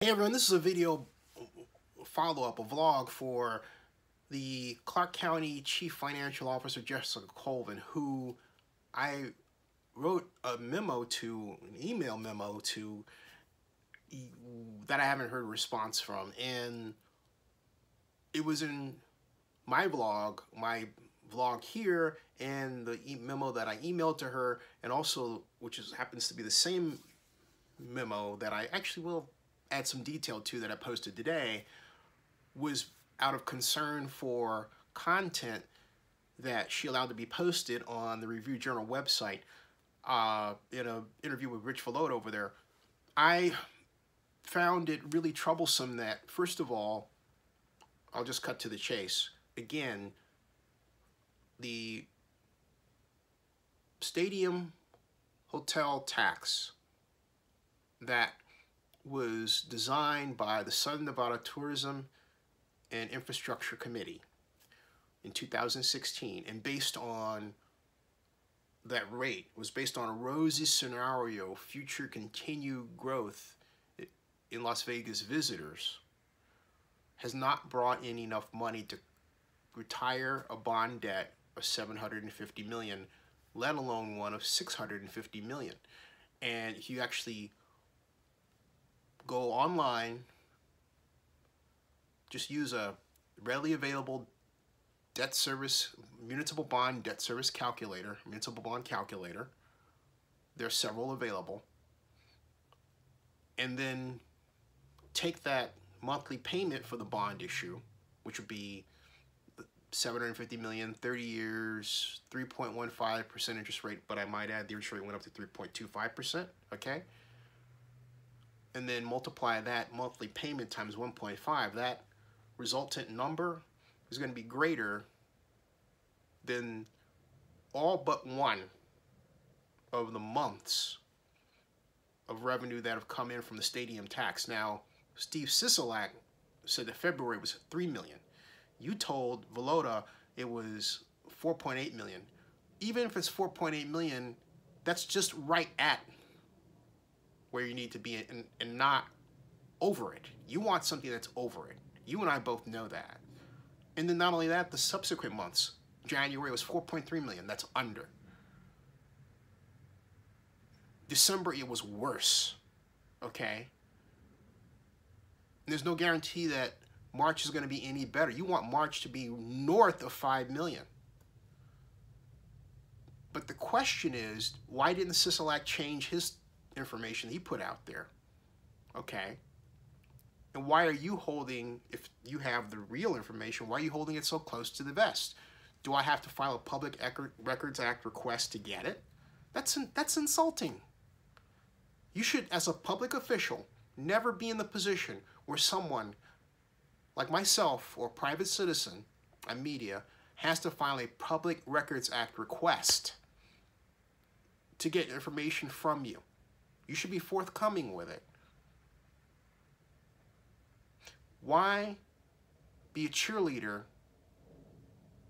Hey everyone, this is a video follow-up, a vlog for the Clark County Chief Financial Officer Jessica Colvin, who I wrote a memo to, an email memo to, that I haven't heard a response from. And it was in my vlog here, and the memo that I emailed to her, and also, happens to be the same memo that I actually will add some detail to that I posted today, was out of concern for content that she allowed to be posted on the Review Journal website. In an interview with Rich Vallota over there, I found it really troublesome that, first of all, I'll just cut to the chase. Again, the stadium hotel tax that was designed by the Southern Nevada Tourism and Infrastructure Committee in 2016, and based on that rate, was based on a rosy scenario, future continued growth in Las Vegas visitors, has not brought in enough money to retire a bond debt of $750 million, let alone one of $650 million. And if you actually go online, just use a readily available debt service, municipal bond debt service calculator, municipal bond calculator. There are several available. And then take that monthly payment for the bond issue, which would be $750 million, 30 years, 3.15% interest rate, but I might add the interest rate went up to 3.25%, okay? And then multiply that monthly payment times 1.5, that resultant number is going to be greater than all but one of the months of revenue that have come in from the stadium tax. Now, Steve Sisolak said that February was $3 million. You told Vallota it was $4.8 million. Even if it's $4.8 million, that's just right at where you need to be, and not over it. You want something that's over it. You and I both know that. And then not only that, the subsequent months, January was $4.3 million, that's under. December, it was worse, okay? And there's no guarantee that March is gonna be any better. You want March to be north of $5 million. But the question is, why didn't Sisolak change his information he put out there? Okay. And why are you holding, if you have the real information, why are you holding it so close to the vest? Do I have to file a Public Records Act request to get it? That's insulting. You should, as a public official, never be in the position where someone like myself or a private citizen, a media, has to file a Public Records Act request to get information from you. You should be forthcoming with it. Why be a cheerleader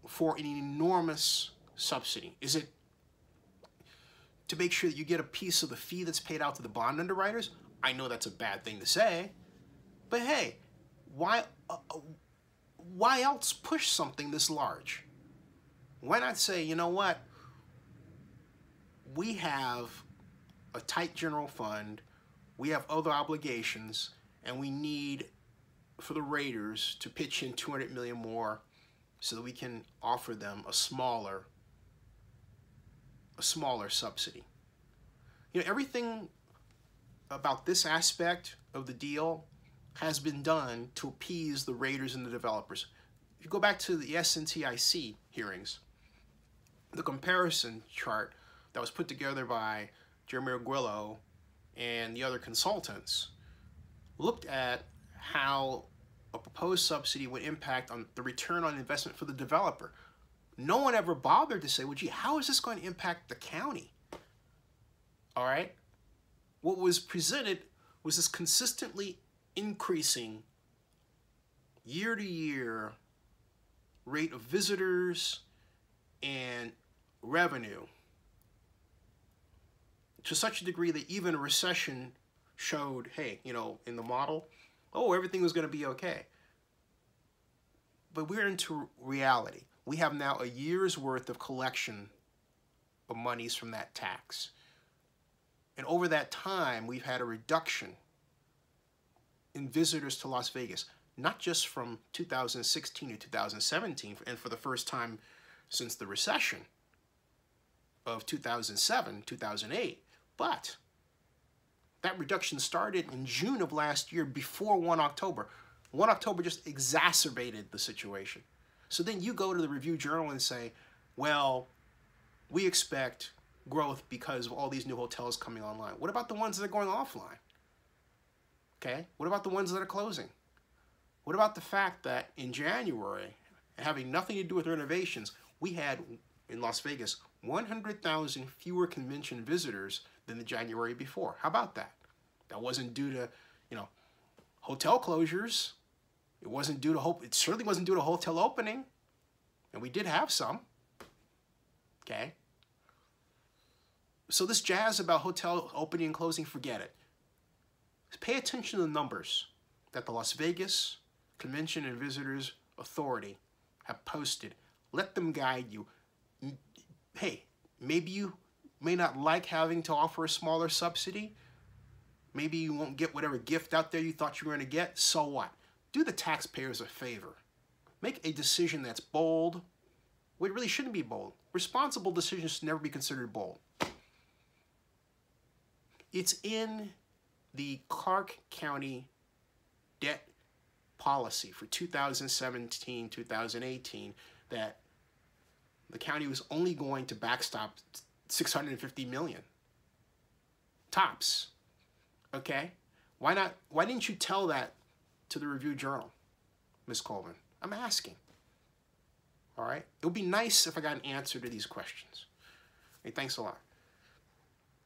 for an enormous subsidy? Is it to make sure that you get a piece of the fee that's paid out to the bond underwriters? I know that's a bad thing to say, but hey, why else push something this large? Why not say, you know what? We have a tight general fund, we have other obligations, and we need for the Raiders to pitch in $200 million more so that we can offer them a smaller subsidy. You know, everything about this aspect of the deal has been done to appease the Raiders and the developers. If you go back to the SNTIC hearings, the comparison chart that was put together by Jeremy Aguillo and the other consultants looked at how a proposed subsidy would impact on the return on investment for the developer. No one ever bothered to say, well, gee, how is this going to impact the county? All right? What was presented was this consistently increasing year-to-year rate of visitors and revenue to such a degree that even a recession showed, hey, you know, in the model, oh, everything was going to be okay. But we're into reality. We have now a year's worth of collection of monies from that tax. And over that time, we've had a reduction in visitors to Las Vegas, not just from 2016 to 2017, and for the first time since the recession of 2007, 2008, but that reduction started in June of last year before 1 October. 1 October just exacerbated the situation. So then you go to the Review Journal and say, well, we expect growth because of all these new hotels coming online. What about the ones that are going offline? Okay, what about the ones that are closing? What about the fact that in January, having nothing to do with renovations, we had in Las Vegas 100,000 fewer convention visitors than the January before? How about that? That wasn't due to, you know, hotel closures. It wasn't due to it certainly wasn't due to hotel opening, and we did have some. Okay. So this jazz about hotel opening and closing, forget it. Pay attention to the numbers that the Las Vegas Convention and Visitors Authority have posted. Let them guide you. Hey, maybe you may not like having to offer a smaller subsidy. Maybe you won't get whatever gift out there you thought you were going to get. So what? Do the taxpayers a favor. Make a decision that's bold. Well, it really shouldn't be bold. Responsible decisions should never be considered bold. It's in the Clark County debt policy for 2017, 2018 that the county was only going to backstop $650 million. Tops. Okay? Why not? Why didn't you tell that to the Review Journal, Ms. Colvin? I'm asking. All right? It would be nice if I got an answer to these questions. Hey, thanks a lot.